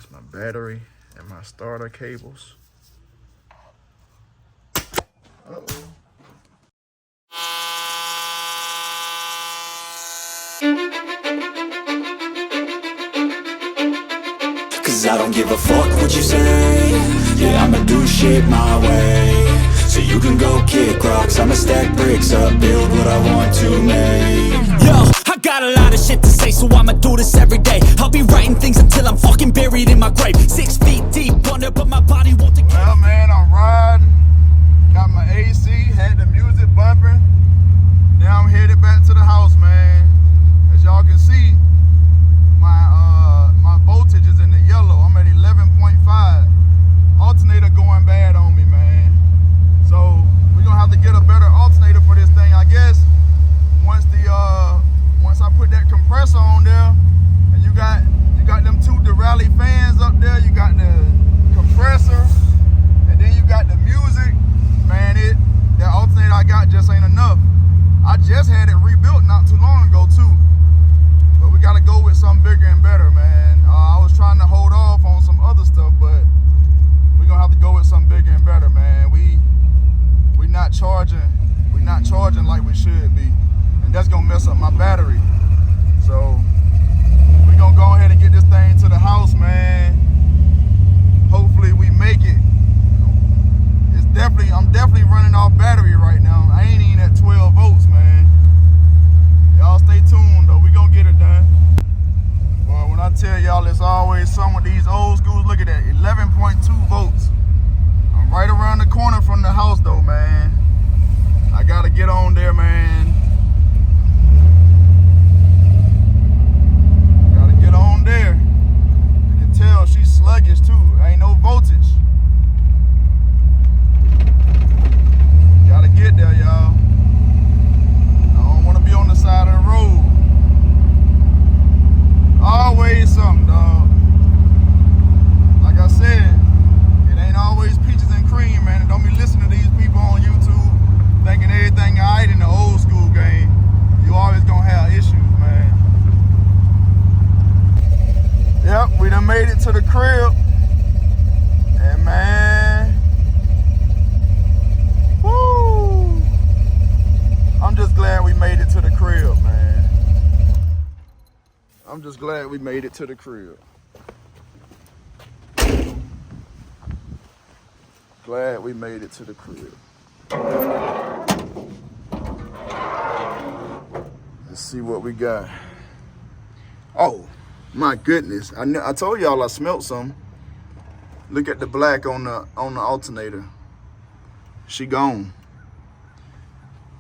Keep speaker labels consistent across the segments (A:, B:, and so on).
A: That's my battery and my starter cables. Uh-oh.
B: Cause I don't give a fuck what you say. Yeah, I'ma do shit my way. So you can go kick rocks, I'ma stack bricks up, build what I want to make. Yo, I got a lot of shit to say, so I'ma do this every day. I'll be writing things until I'm fucking buried in my grave. 6 feet deep under, but my body won't decay.
A: Well, man, I'm riding. Got my AC, had the music bumping. Now I'm headed back to the house, man. As y'all can see, my voltage is in the yellow. I'm at 11.5. Alternator going bad on me, man. So we're gonna have to get a better alternator for this thing, I guess. Once I put that compressor on there, and you got them two Durali fans up there, you got the compressor, and then you got the music, man. That alternator I got just ain't enough. I just had it rebuilt not too long ago too. But we gotta go with something bigger and better, man. I was trying to hold off on some other stuff, but we're gonna have to go with something bigger and better, man. We not charging like we should be. And that's gonna mess up my battery. So we're gonna go ahead and get this thing to the house, man. Hopefully we make it. I'm definitely running off battery right now. I ain't even at 12 volts, man. Y'all stay tuned though, we gonna get it done. Well, when I tell y'all there's always some with these old schools, look at that, 11.2 volts. I'm right around the corner from the house though, man. I gotta get on there, man. Gotta get on there. You can tell she's sluggish too, ain't no voltage. Gotta get there, y'all. I don't wanna be on the side of the road. Always something, dog. Like I said, it ain't always peaches and cream, man. And don't be listening to these people on YouTube thinking everything alright in the old school game. You always gonna have issues, man. Yep, we done made it to the crib. And man, woo! I'm just glad we made it to the crib, man. I'm just glad we made it to the crib. Glad we made it to the crib. Let's see what we got. Oh, my goodness. I told y'all I smelt something. Look at the black on the alternator. She gone.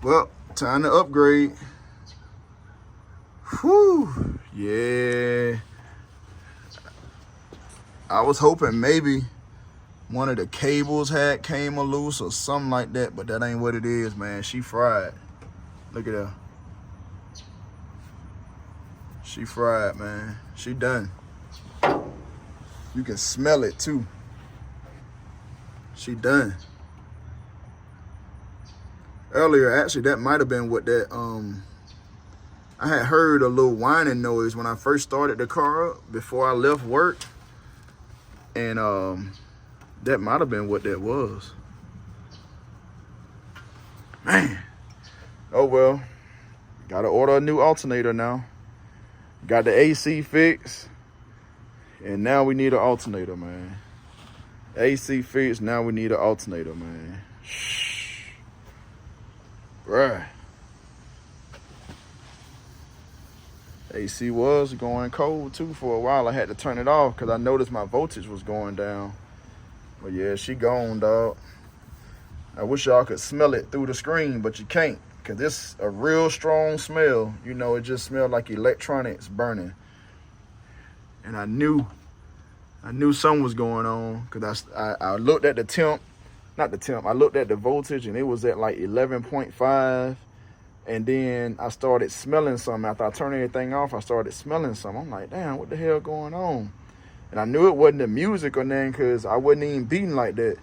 A: Well, time to upgrade. Whew, yeah. I was hoping maybe one of the cables came loose or something like that, but that ain't what it is, man. She fried. Look at her. She fried, man. She done. You can smell it too. She done. Earlier, actually, that might have been what that, I had heard a little whining noise when I first started the car up before I left work. And that might have been what that was. Man. Oh well. Gotta order a new alternator now. Got the AC fixed. And now we need an alternator, man. AC fixed, now we need an alternator, man. Shh. Bruh. AC was going cold too for a while. I had to turn it off because I noticed my voltage was going down. But yeah, she gone, dog. I wish y'all could smell it through the screen, but you can't, because it's a real strong smell. You know, it just smelled like electronics burning. And I knew something was going on, because I looked at the temp, not the temp, I looked at the voltage, and it was at like 11.5. And then I started smelling something. After I turned everything off, I started smelling something. I'm like, damn, what the hell going on? And I knew it wasn't the music or nothing, because I wasn't even beating like that.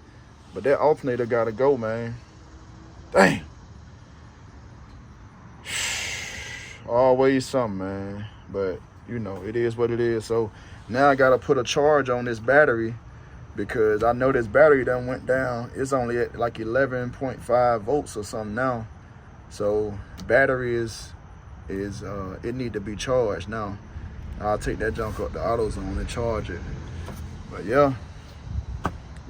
A: But that alternator got to go, man. Dang. Always something, man. But, you know, it is what it is. So Now I gotta put a charge on this battery because I know this battery done went down. It's only at like 11.5 volts or something now. So battery is it need to be charged now. I'll take that junk up to AutoZone and charge it. But yeah,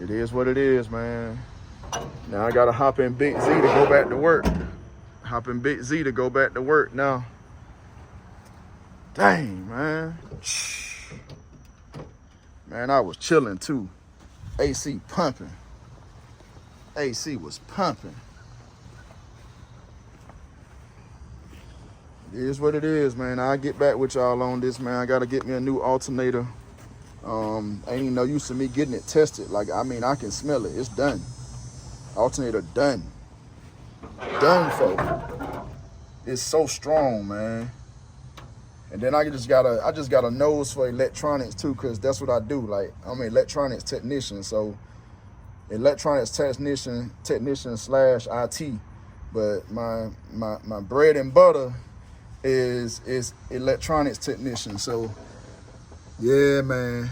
A: it is what it is, man. Now I gotta hop in Big Z to go back to work. Hop in Big Z to go back to work now. Dang, man. Man, I was chilling too. AC pumping. AC was pumping. It is what it is, man. I'll get back with y'all on this, man. I gotta get me a new alternator. Ain't even no use of me getting it tested. Like, I mean, I can smell it. It's done. Alternator done. Done, folks. It's so strong, man. And then I just got a nose for electronics too, cause that's what I do. Like, I'm an electronics technician, so electronics technician / IT. But my bread and butter is electronics technician. So yeah, man,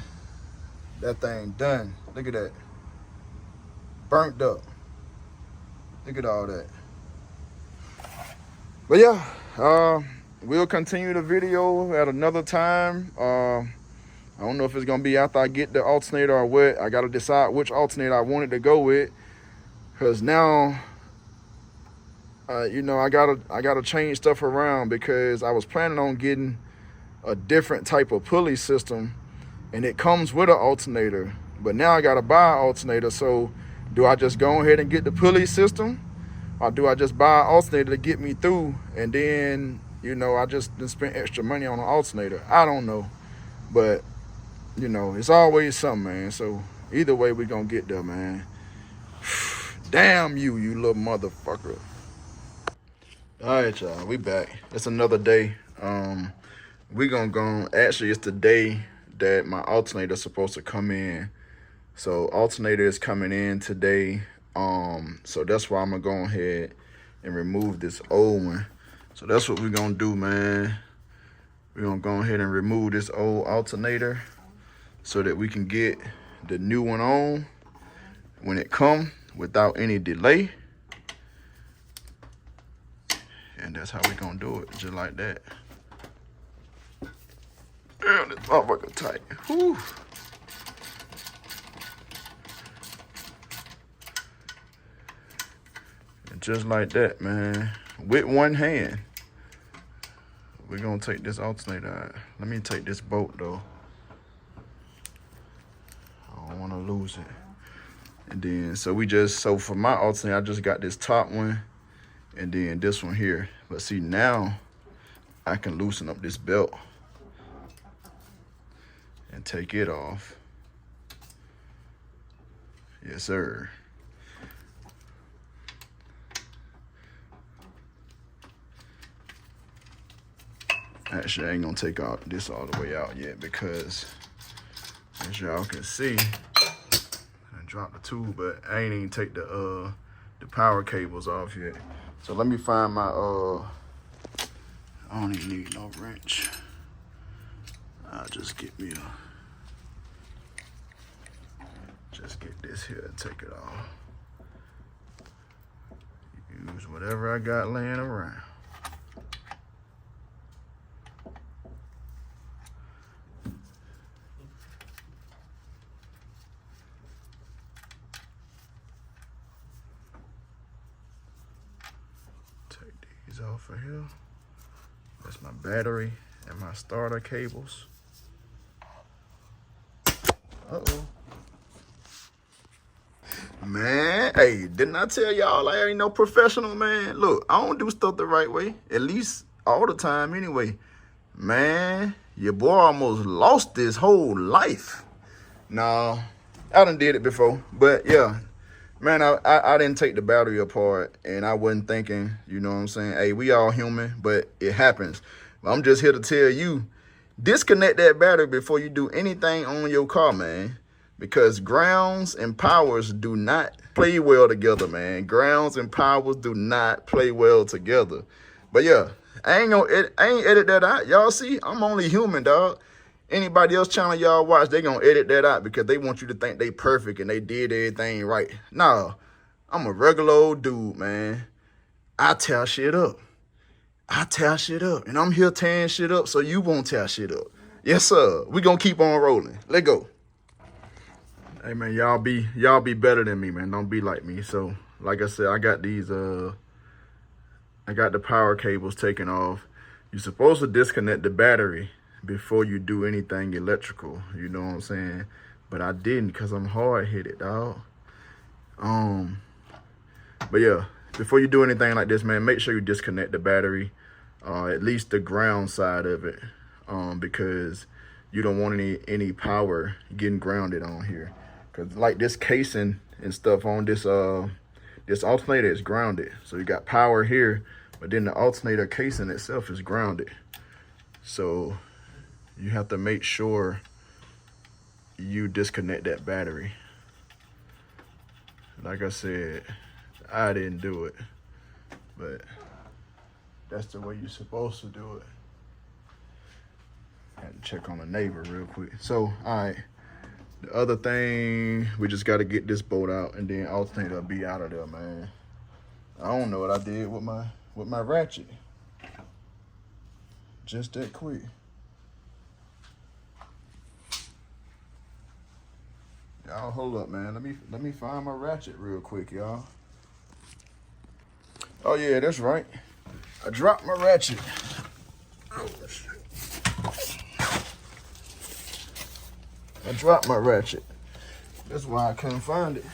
A: that thing done. Look at that, burnt up. Look at all that. But yeah, we'll continue the video at another time. I don't know if it's gonna be after I get the alternator or what. I gotta decide which alternator I wanted to go with, cause now, you know, I gotta change stuff around because I was planning on getting a different type of pulley system, and it comes with an alternator. But now I gotta buy an alternator. So do I just go ahead and get the pulley system, or do I just buy an alternator to get me through, and then, you know, I just spent extra money on an alternator? I don't know, but you know, it's always something, man. So either way, we gonna get there, man. Damn you, you little motherfucker. All right, y'all, we back. It's another day. We gonna go. Actually, it's the day that my alternator is supposed to come in. So alternator is coming in today. So that's why I'm gonna go ahead and remove this old one. So that's what we're gonna do, man. We're gonna go ahead and remove this old alternator so that we can get the new one on when it comes without any delay. And that's how we're gonna do it, just like that. Damn, this motherfucker tight. Whew. And just like that, man. With one hand. We're gonna take this alternator out. Let me take this bolt though. I don't wanna lose it. And then, so for my alternator, I just got this top one and then this one here. But see, now I can loosen up this belt and take it off. Yes, sir. Actually, I ain't gonna take this all the way out yet because, as y'all can see, I dropped the tool, but I ain't even take the power cables off yet. So let me find my I don't even need no wrench. I'll just get me just get this here and take it off. Use whatever I got laying around. Off of here. That's my battery and my starter cables. Uh-oh. Man, hey, didn't I tell y'all I ain't no professional, man? Look, I don't do stuff the right way, at least all the time anyway. Man, your boy almost lost his whole life. No, I done did it before, but yeah. Man, I didn't take the battery apart, and I wasn't thinking, you know what I'm saying? Hey, we all human, but it happens. I'm just here to tell you, disconnect that battery before you do anything on your car, man. Because grounds and powers do not play well together, man. Grounds and powers do not play well together. But yeah, I ain't edit that out. Y'all see, I'm only human, dog. Anybody else channel y'all watch, they gonna edit that out because they want you to think they perfect and they did everything right. Nah, I'm a regular old dude, man. I tear shit up. And I'm here tearing shit up so you won't tear shit up. Yes, sir. We gonna keep on rolling. Let go. Hey, man, y'all be better than me, man. Don't be like me. So, like I said, I got these, I got the power cables taken off. You're supposed to disconnect the battery before you do anything electrical. You know what I'm saying? But I didn't because I'm hard-headed, dog. But yeah, before you do anything like this, man, make sure you disconnect the battery. At least the ground side of it, because you don't want any power getting grounded on here. Cause like this casing and stuff on this this alternator is grounded, so you got power here, but then the alternator casing itself is grounded. So you have to make sure you disconnect that battery. Like I said, I didn't do it, but that's the way you're supposed to do it. Had to check on the neighbor real quick. So, all right. The other thing, we just got to get this bolt out and then alternator will be out of there, man. I don't know what I did with my ratchet. Just that quick. Y'all hold up, man. Let me find my ratchet real quick, y'all. Oh yeah, that's right. I dropped my ratchet. Oh, shit. I dropped my ratchet. That's why I couldn't find it.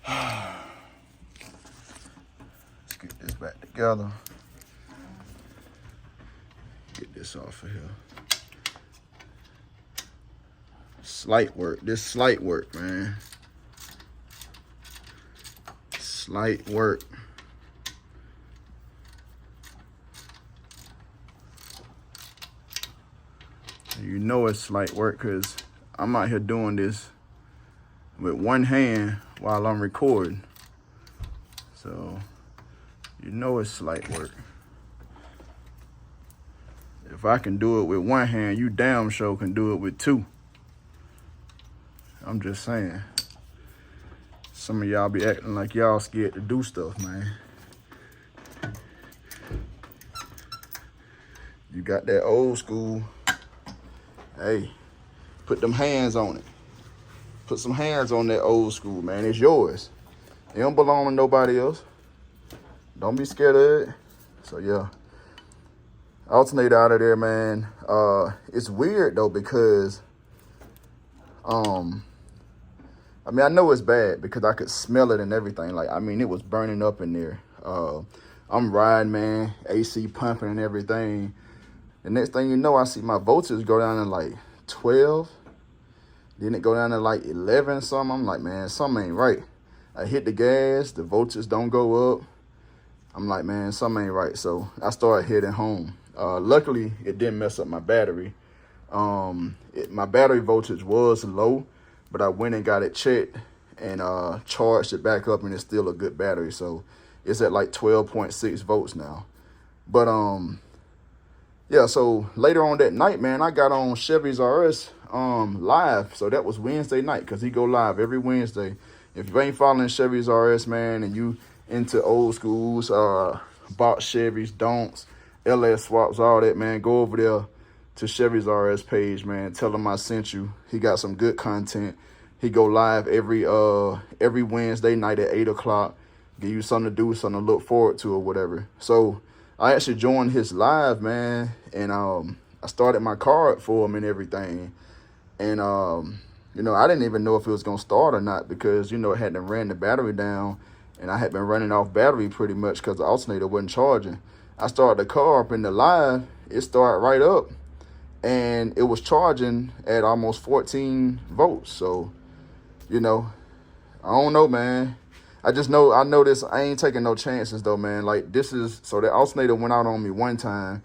A: Let's get this back together. Get this off of here. Slight work. This slight work, man. Slight work. You know it's slight work because I'm out here doing this with one hand while I'm recording. So, you know it's slight work. If I can do it with one hand, you damn sure can do it with two. I'm just saying. Some of y'all be acting like y'all scared to do stuff, man. You got that old school. Hey, put them hands on it. Put some hands on that old school, man. It's yours. It don't belong to nobody else. Don't be scared of it. So, yeah. Alternator out of there, man. It's weird, though, because, I mean, I know it's bad because I could smell it and everything. Like, I mean, it was burning up in there. I'm riding, man. AC pumping and everything. The next thing you know, I see my voltage go down to like 12. Then it go down to like 11 something. I'm like, man, something ain't right. I hit the gas, the voltage don't go up. I'm like, man, something ain't right. So I started heading home. Luckily, it didn't mess up my battery. My battery voltage was low, but I went and got it checked and charged it back up, and it's still a good battery. So it's at like 12.6 volts now. But yeah, so later on that night, man, I got on Chevy's RS live. So that was Wednesday night because he go live every Wednesday. If you ain't following Chevy's RS, man, and you into old schools, box Chevys, don'ts, LS swaps, all that, man, go over there to Chevy's RS page, man. Tell him I sent you. He got some good content. He go live every Wednesday night at 8 o'clock. Give you something to do, something to look forward to or whatever. So I actually joined his live, man, and I started my card for him and everything. And, you know, I didn't even know if it was going to start or not because, you know, it hadn't ran the battery down, and I had been running off battery pretty much because the alternator wasn't charging. I started the car up in the live. It started right up, and it was charging at almost 14 volts. So, you know, I don't know, man. I know this. I ain't taking no chances though, man. Like so the alternator went out on me one time,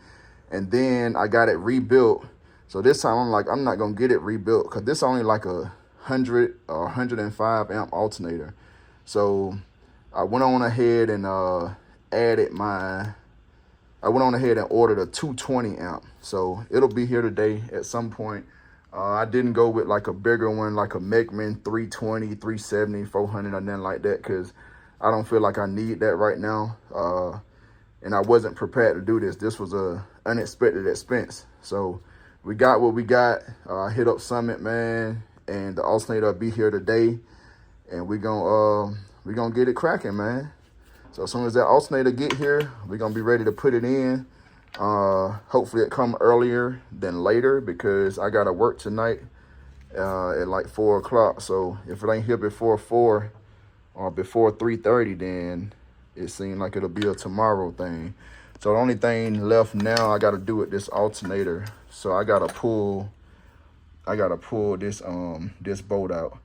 A: and then I got it rebuilt. So this time I'm like, I'm not gonna get it rebuilt because this is only like 100 or 105 amp alternator. So I went on ahead and added my I went on ahead and ordered a 220 amp. So it'll be here today at some point. I didn't go with like a bigger one, like a Mechman 320, 370, 400 or nothing like that, because I don't feel like I need that right now. And I wasn't prepared to do this. This was a unexpected expense. So we got what we got. I hit up Summit, man, and the alternator will be here today, and we gonna get it cracking, man. So as soon as that alternator get here, we're gonna be ready to put it in. Hopefully it come earlier than later, because I gotta work tonight at like 4 o'clock. So if it ain't here before 4 or before 3:30, then it seems like it'll be a tomorrow thing. So the only thing left now I gotta do with this alternator. So I gotta pull this this bolt out,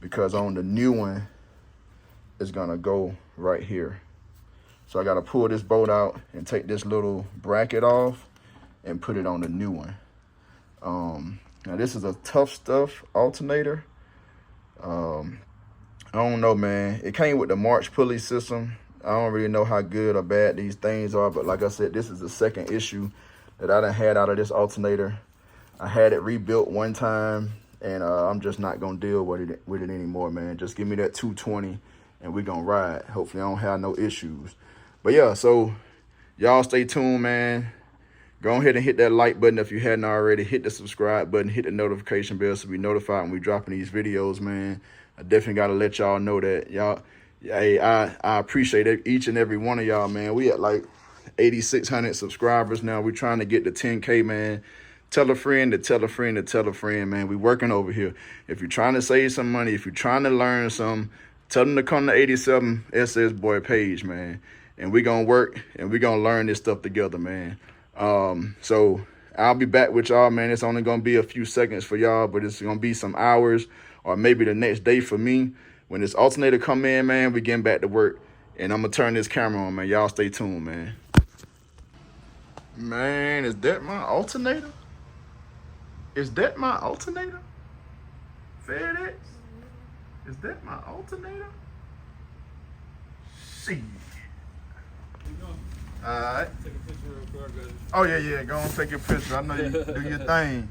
A: because on the new one it's gonna go right here. So I gotta pull this bolt out and take this little bracket off and put it on the new one. Now this is a tough stuff alternator. I don't know, man. It came with the March pulley system. I don't really know how good or bad these things are, but like I said, this is the second issue that I done had out of this alternator. I had it rebuilt one time, and I'm just not gonna deal with it anymore, man. Just give me that 220 and we gonna ride. Hopefully I don't have no issues. But yeah, so y'all stay tuned, man. Go ahead and hit that like button if you hadn't already. Hit the subscribe button, hit the notification bell so be notified when we dropping these videos, man. I definitely gotta let y'all know that. Y'all, hey, I appreciate each and every one of y'all, man. We at like 8,600 subscribers now. We're trying to get to 10K, man. Tell a friend to tell a friend to tell a friend, man. We working over here. If you're trying to save some money, if you're trying to learn some, tell them to come to 87 SS Boy page, man. And we gonna work and we gonna learn this stuff together, man. So I'll be back with y'all, man. It's only gonna be a few seconds for y'all, but it's gonna be some hours or maybe the next day for me. When this alternator come in, man, we getting back to work, and I'm gonna turn this camera on, man. Y'all stay tuned, man. Man, is that my alternator? Is that my alternator? FedEx? Is that my alternator? See. Alright.
C: Take a picture real quick.
A: Oh yeah, go on, take your picture. I know you do your thing.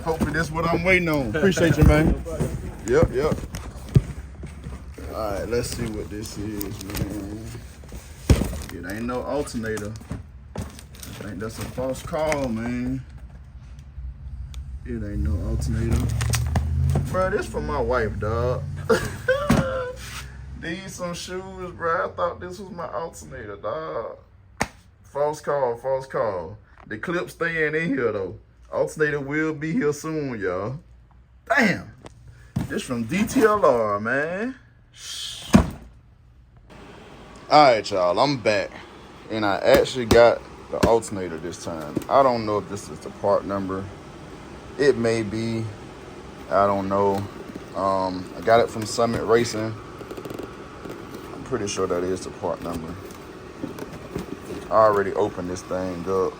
A: Hopefully this is what I'm waiting on. Appreciate you, man. Yep. Alright, let's see what this is, man. It ain't no alternator. I think that's a false call, man. It ain't no alternator. Bro, this for my wife, dog. These some shoes, bro. I thought this was my alternator, dog. False call. The clip's staying in here, though. Alternator will be here soon, y'all. Damn. This from DTLR, man. Shh. All right, y'all. I'm back. And I actually got the alternator this time. I don't know if this is the part number. It may be. I don't know. I got it from Summit Racing. I'm pretty sure that is the part number. I already opened this thing up.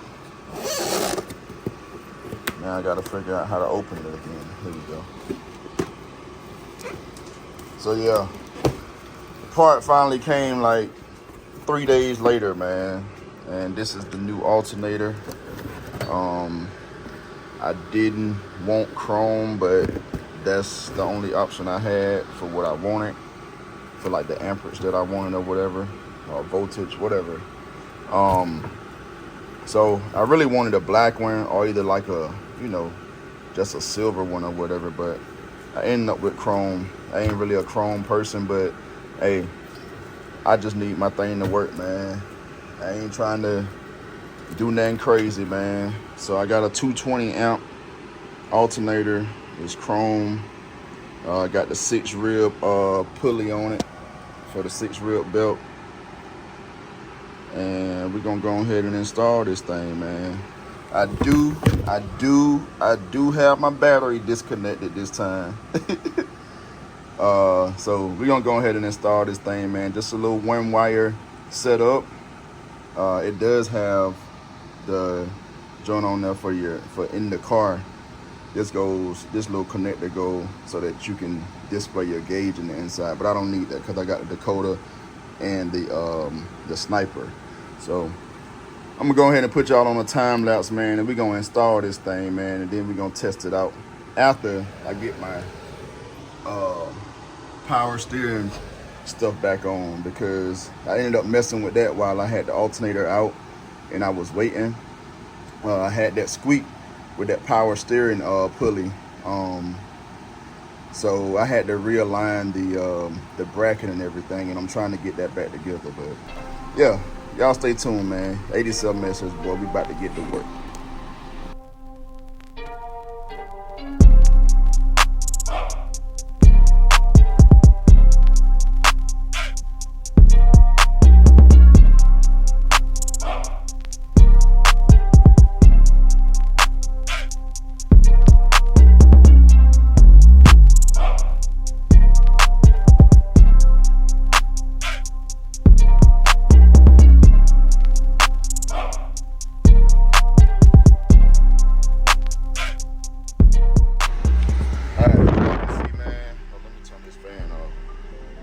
A: Now I gotta figure out how to open it again. Here we go. So yeah, the part finally came like 3 days later, man. And this is the new alternator. I didn't want chrome, but that's the only option I had for what I wanted, for like the amperage that I wanted or whatever, or voltage, whatever. So I really wanted a black one, or either like a, just a silver one or whatever, but I ended up with chrome. I ain't really a chrome person, but hey, I just need my thing to work, man. I ain't trying to do nothing crazy, man. So I got a 220 amp alternator. It's chrome. I got the 6 rib pulley on it for the 6 rib belt. And we're gonna go ahead and install this thing, man. I do have my battery disconnected this time. So we're gonna go ahead and install this thing, man. Just a little 1-wire setup. It does have the joint on there for in the car. This little connector goes so that you can display your gauge in the inside, but I don't need that because I got the Dakota and the sniper. So I'm gonna go ahead and put y'all on a time lapse, man, and we're gonna install this thing, man, and then we're gonna test it out after I get my power steering stuff back on, because I ended up messing with that while I had the alternator out and I was waiting. I had that squeak with that power steering pulley, so I had to realign the bracket and everything, and I'm trying to get that back together. But yeah, y'all stay tuned, man. 87 message, boy, we about to get to work.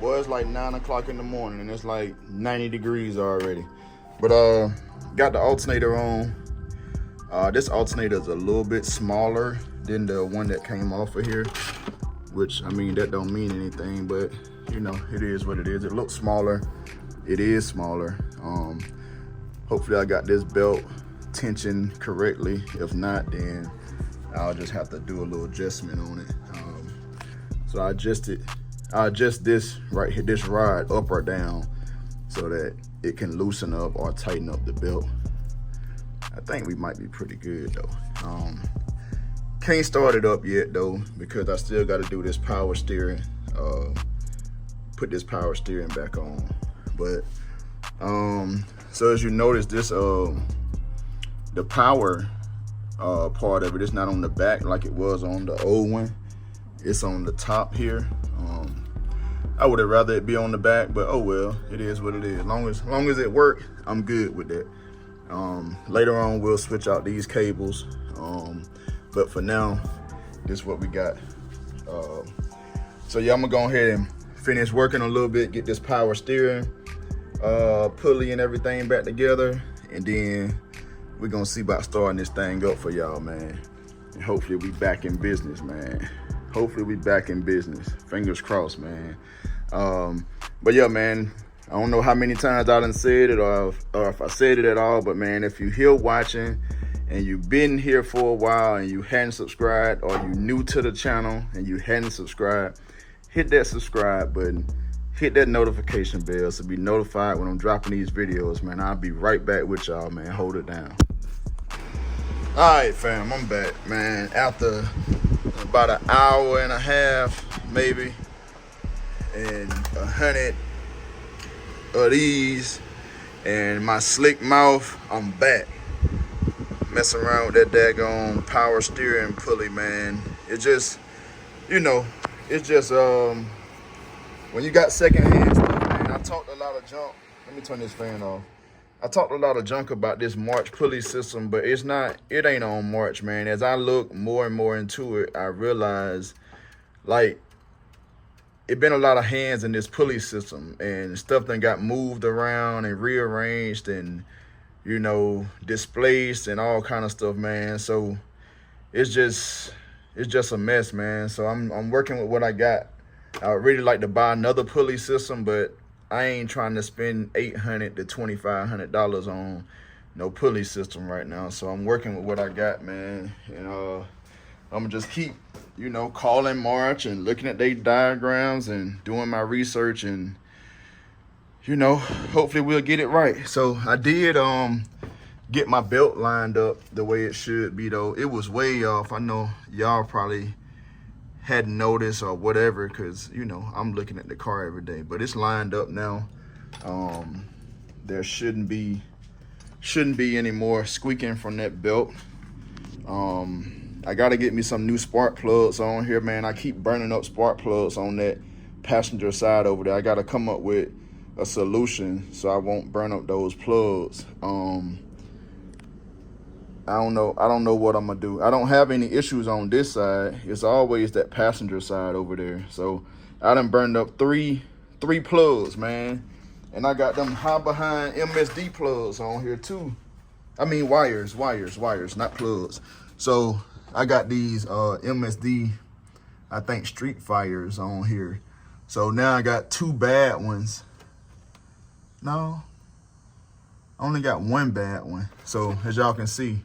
A: Boy, it's like 9 o'clock in the morning and it's like 90 degrees already. But got the alternator on. This alternator is a little bit smaller than the one that came off of here, which, I mean, that don't mean anything, but you know, it is what it is. It looks smaller. It is smaller. Hopefully I got this belt tension correctly. If not, then I'll just have to do a little adjustment on it. So I adjust this right here, this rod up or down, so that it can loosen up or tighten up the belt. I think we might be pretty good though. Can't start it up yet though, because I still got to do this power steering, put this power steering back on. But so as you notice, this the power part of it is not on the back like it was on the old one. It's on the top here. I would have rather it be on the back, but oh well, it is what it is. Long as it works, I'm good with that. Later on, we'll switch out these cables. But for now, this is what we got. So yeah, I'm gonna go ahead and finish working a little bit, get this power steering, pulley and everything back together, and then we're gonna see about starting this thing up for y'all, man. And hopefully we back in business, man. Hopefully we back in business. Fingers crossed, man. But yeah, man, I don't know how many times I done said it or if I said it at all, but man, if you here watching and you've been here for a while and you hadn't subscribed, or you new to the channel and you hadn't subscribed, hit that subscribe button, hit that notification bell so be notified when I'm dropping these videos, man. I'll be right back with y'all, man. Hold it down. All right, fam, I'm back, man, after about an hour and a half, maybe, and 100 of these, and my slick mouth, I'm back. Messing around with that daggone power steering pulley, man. It just, you know, it's just, when you got secondhand stuff, man. I talked a lot of junk. Let me turn this fan off. I talked a lot of junk about this March pulley system, but it ain't on March, man. As I look more and more into it, I realize, like, it been a lot of hands in this pulley system, and stuff that got moved around and rearranged and, you know, displaced and all kind of stuff, man. So it's just a mess, man. So I'm working with what I got. I would really like to buy another pulley system, but I ain't trying to spend $800 to $2,500 on no pulley system right now. So I'm working with what I got, man. And I'm gonna just keep, you know, calling March and looking at their diagrams and doing my research, and, you know, hopefully we'll get it right. So I did get my belt lined up the way it should be, though. It was way off. I know y'all probably hadn't noticed or whatever, because, you know, I'm looking at the car every day, but it's lined up now. There shouldn't be any more squeaking from that belt. I gotta get me some new spark plugs on here, man. I keep burning up spark plugs on that passenger side over there. I gotta come up with a solution so I won't burn up those plugs. I don't know what I'm gonna do. I don't have any issues on this side. It's always that passenger side over there. So I done burned up three plugs, man. And I got them high behind MSD plugs on here too. I mean wires, not plugs. So I got these MSD, I think Street Fires on here. So now I got 2 bad ones. No, I only got 1 bad one. So as y'all can see,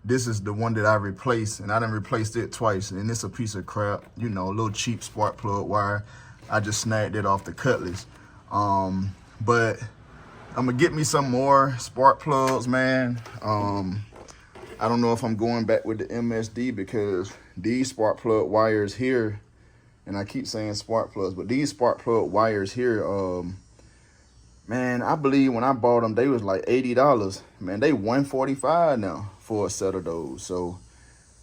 A: this is the one that I replaced, and I done replaced it twice, and it's a piece of crap, you know, a little cheap spark plug wire. I just snagged it off the Cutlass. But I'm gonna get me some more spark plugs, man. I don't know if I'm going back with the MSD because these spark plug wires here, and I keep saying spark plugs, but these spark plug wires here, man, I believe when I bought them, they was like $80. Man, they $145 now for a set of those. So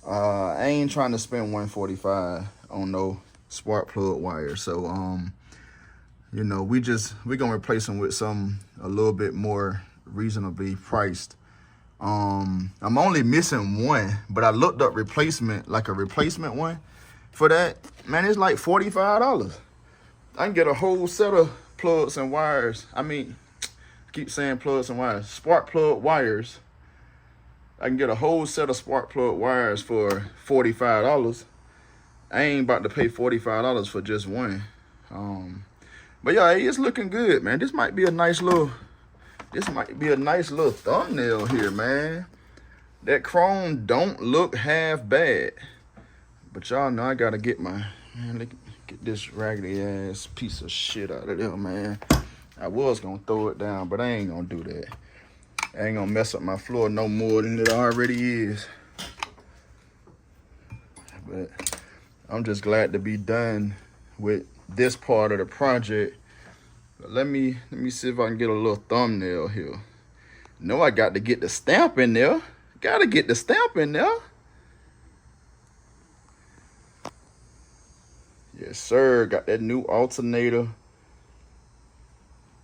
A: I ain't trying to spend $145 on no spark plug wire. So you know, we're gonna replace them with some a little bit more reasonably priced. I'm only missing 1, but I looked up replacement, like a replacement one for that. Man, it's like $45. I can get a whole set of plugs and wires. I mean, I keep saying plugs and wires. Spark plug wires. I can get a whole set of spark plug wires for $45. I ain't about to pay $45 for just one. But yeah, it's looking good, man. This might be a nice little thumbnail here, man. That chrome don't look half bad. But y'all know I gotta get get this raggedy ass piece of shit out of there, man. I was gonna throw it down, but I ain't gonna do that. I ain't gonna mess up my floor no more than it already is. But I'm just glad to be done with this part of the project. But let me see if I can get a little thumbnail here. No, I got to get the stamp in there. Gotta get the stamp in there. Yes, sir. Got that new alternator.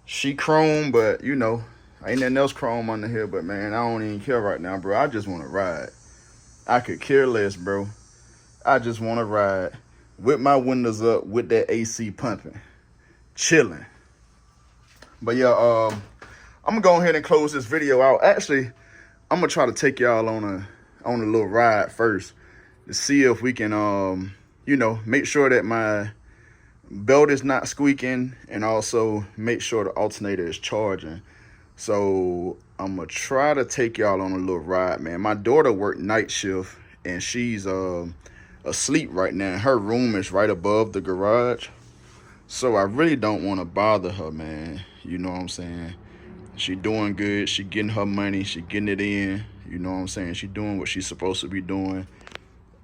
A: She chrome, but you know, ain't nothing else chrome under here. But man, I don't even care right now, bro. I just want to ride. I could care less, bro. I just want to ride with my windows up, with that AC pumping, chilling. But yeah, I'm gonna go ahead and close this video out. Actually, I'm gonna try to take y'all on a little ride first to see if we can, you know, make sure that my belt is not squeaking, and also make sure the alternator is charging. So I'm gonna try to take y'all on a little ride, man. My daughter worked night shift, and she's asleep right now. Her room is right above the garage, so I really don't want to bother her, man. You know what I'm saying? She doing good. She getting her money. She getting it in. You know what I'm saying? She doing what she's supposed to be doing.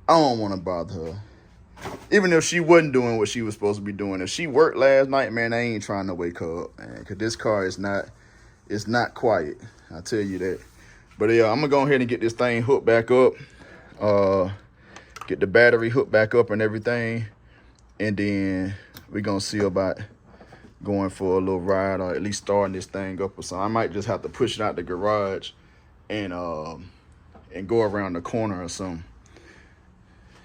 A: I don't want to bother her. Even if she wasn't doing what she was supposed to be doing. If she worked last night, man, I ain't trying to wake her up, man. Because this car is not quiet. I tell you that. But yeah, I'm going to go ahead and get this thing hooked back up. Get the battery hooked back up and everything. And then we're going to see about going for a little ride, or at least starting this thing up or something. I might just have to push it out the garage and go around the corner or something.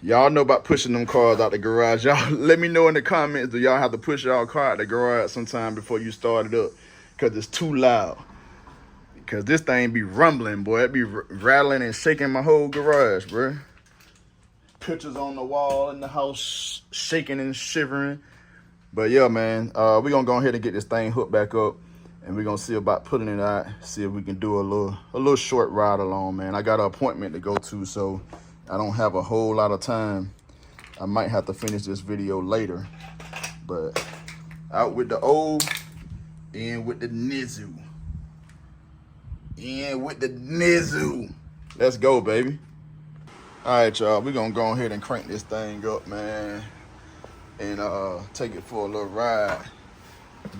A: Y'all know about pushing them cars out the garage. Y'all let me know in the comments, do y'all have to push y'all car out the garage sometime before you start it up? Because it's too loud. Because this thing be rumbling, boy. It be rattling and shaking my whole garage, bro. Pictures on the wall in the house, shaking and shivering. But yeah, man, we're gonna go ahead and get this thing hooked back up, and we're gonna see about putting it out, see if we can do a little short ride along, man. I got an appointment to go to, so I don't have a whole lot of time. I might have to finish this video later. But out with the old, in with the nizzle. In with the nizzle. Let's go, baby. All right, y'all, we're gonna go ahead and crank this thing up, man, and take it for a little ride.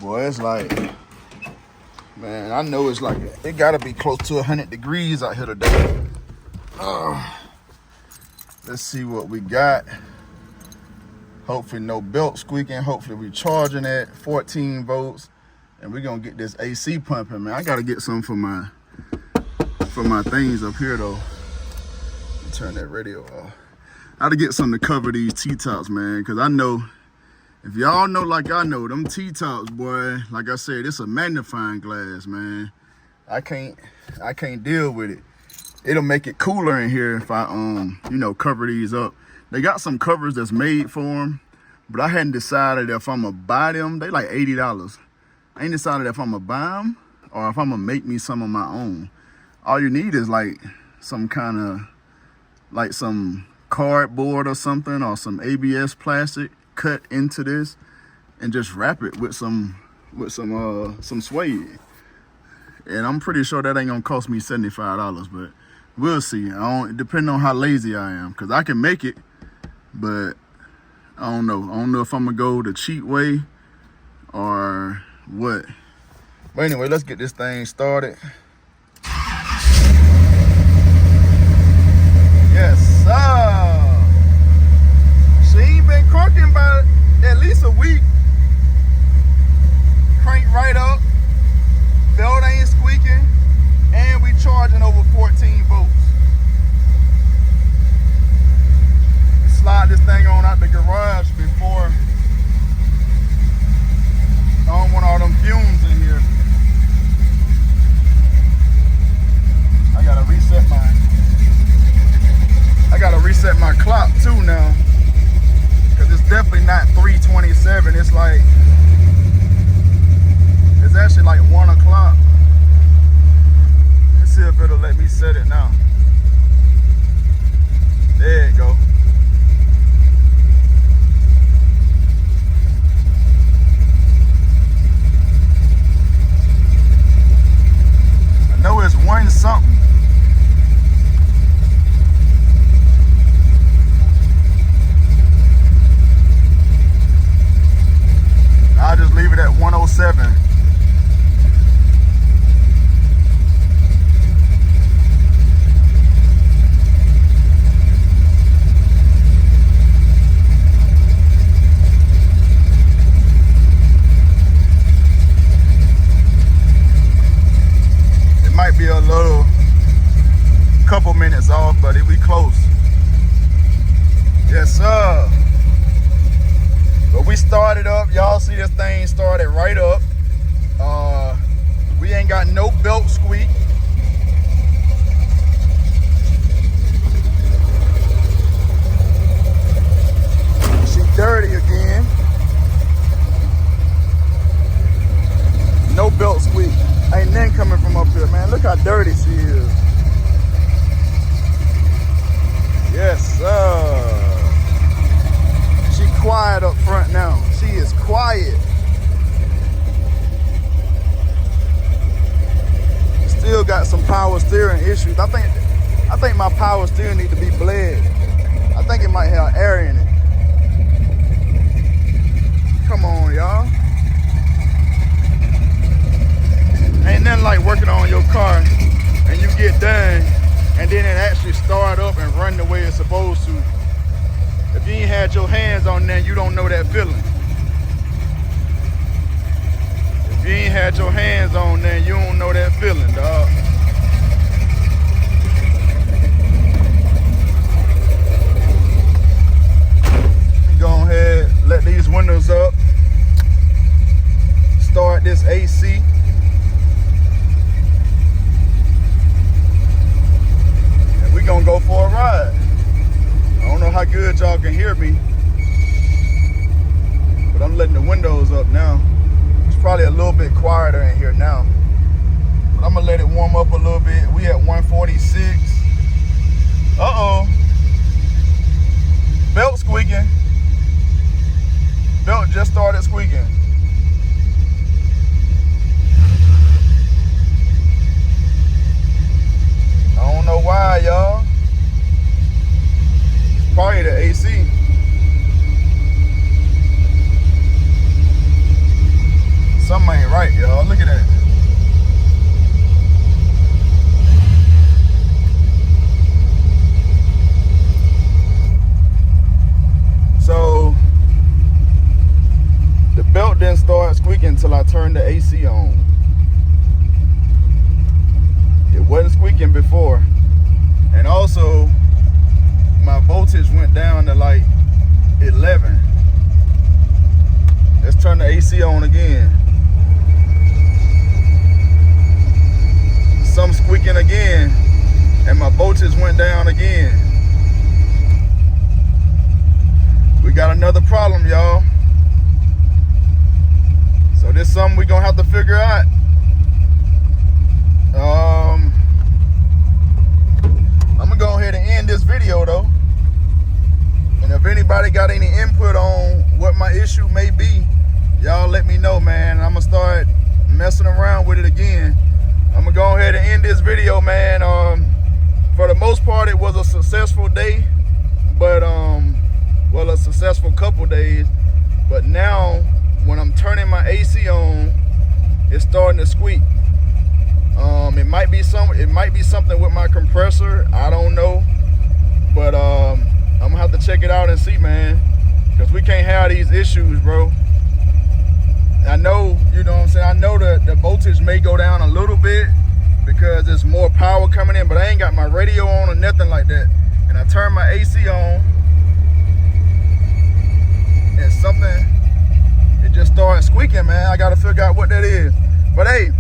A: Boy, it's like, man, I know it's like, it gotta be close to 100 degrees out here today. Let's see what we got. Hopefully no belt squeaking. Hopefully we charging at 14 volts, and we're gonna get this AC pumping, man. I gotta get some for my things up here though. Turn that radio off. I gotta get something to cover these T-tops, man, because I know, if y'all know like I know, them T-tops, boy, like I said, it's a magnifying glass, man. I can't deal with it. it'll make it cooler in here if I you know, cover these up. They got some covers that's made for them, but I hadn't decided if I'm gonna buy them. They like $80. I ain't decided if I'm gonna buy them or if I'm gonna make me some of my own. All you need is like some kind of, like some cardboard or something, or some ABS plastic cut into this, and just wrap it with some suede. And I'm pretty sure that ain't gonna cost me $75, but we'll see. Depending on how lazy I am, because I can make it, but I don't know. I don't know if I'm gonna go the cheap way or what. But anyway, let's get this thing started. Yes, sir. She ain't been crunking by at least a week. Crank right up. Belt ain't squeaking. And we charging over 14 volts. Slide this thing on out the garage before. I don't want all them fumes in here. I gotta reset my clock too now, because it's definitely not 3:27. It's like, it's actually like 1 o'clock. Let's see if it'll let me set it now. There you go. I know it's 1 something. I'll just leave it at 107. It might be a little couple minutes off, but we close. Yes, sir. But we started up. Y'all see this thing started right up. We ain't got no belt squeak. She dirty again. No belt squeak. Ain't nothing coming from up here, man. Look how dirty she is. Yes, sir. Quiet up front now. She is quiet. Still got some power steering issues. I think my power steering need to be bled. I think it might have air in it. Come on, y'all. Ain't nothing like working on your car and you get done and then it actually start up and run the way it's supposed to. If you ain't had your hands on there, you don't know that feeling. If you ain't had your hands on there, you don't know that feeling, dog. Go ahead, let these windows up. Start this AC. And we gonna go for a ride. I don't know how good y'all can hear me, but I'm letting the windows up now. It's probably a little bit quieter in here now, but I'm gonna let it warm up a little bit. We at 146. Uh-oh. Belt squeaking. Belt just started squeaking. I don't know why, y'all. Probably the AC. Something ain't right, y'all. Look at that. So the belt didn't start squeaking until I turned the AC on. It wasn't squeaking before. And also my voltage went down to like 11. Let's turn the AC on again. Some squeaking again, and my voltage went down again. We got another problem, y'all. So this is something we're gonna have to figure out. I'm gonna go ahead and end this video though. And if anybody got any input on what my issue may be, y'all let me know, man. I'm gonna start messing around with it again. I'm gonna go ahead and end this video, man. For the most part, it was a successful day, but well, a successful couple days. But now, when I'm turning my AC on, it's starting to squeak. It might be something with my compressor. I don't know, but I'm gonna have to check it out and see, man, because we can't have these issues, bro. I know, you know what I'm saying, I know the voltage may go down a little bit because there's more power coming in, but I ain't got my radio on or nothing like that. And I turn my AC on and something, it just started squeaking, man. I gotta figure out what that is. But hey,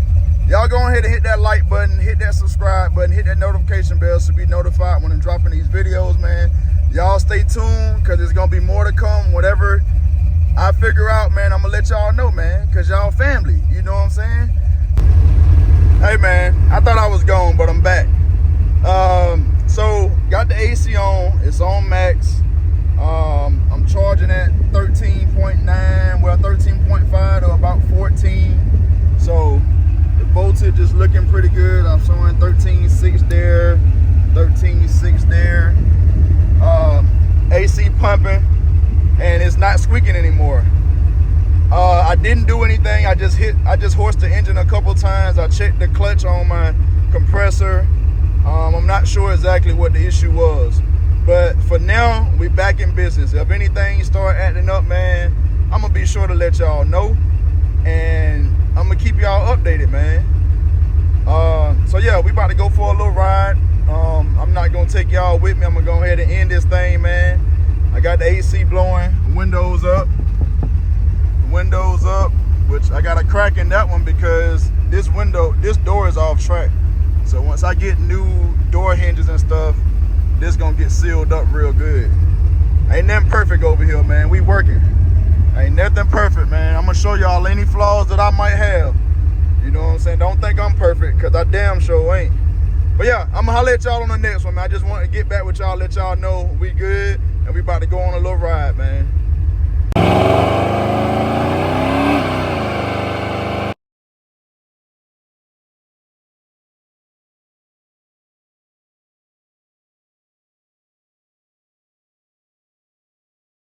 A: y'all go ahead and hit that like button, hit that subscribe button, hit that notification bell to be notified when I'm dropping these videos, man. Y'all stay tuned, because there's gonna be more to come. Whatever I figure out, man, I'm gonna let y'all know, man, because y'all family, you know what I'm saying? Hey, man, I thought I was gone, but I'm back. So got the AC on, it's on max. I'm charging at 13.9, well, 13.5 to about 14. So the voltage is looking pretty good. I'm showing 13.6 there, 13.6 there. AC pumping, and it's not squeaking anymore. I didn't do anything. I just horsed the engine a couple times. I checked the clutch on my compressor. I'm not sure exactly what the issue was, but for now, we back in business. If anything start acting up, man, I'm gonna be sure to let y'all know, and I'm gonna keep y'all updated, man. So yeah, we about to go for a little ride. I'm not gonna take y'all with me. I'm gonna go ahead and end this thing, man. I got the AC blowing, windows up, which I got a crack in that one because this door is off track. So once I get new door hinges and stuff, this gonna get sealed up real good. Ain't nothing perfect over here, man. We working. Ain't nothing perfect, man. I'm gonna show y'all any flaws that I might have. You know what I'm saying? Don't think I'm perfect, because I damn sure ain't. But yeah, I'm gonna holler at y'all on the next one, man. I just want to get back with y'all, let y'all know we good, and we about to go on a little ride.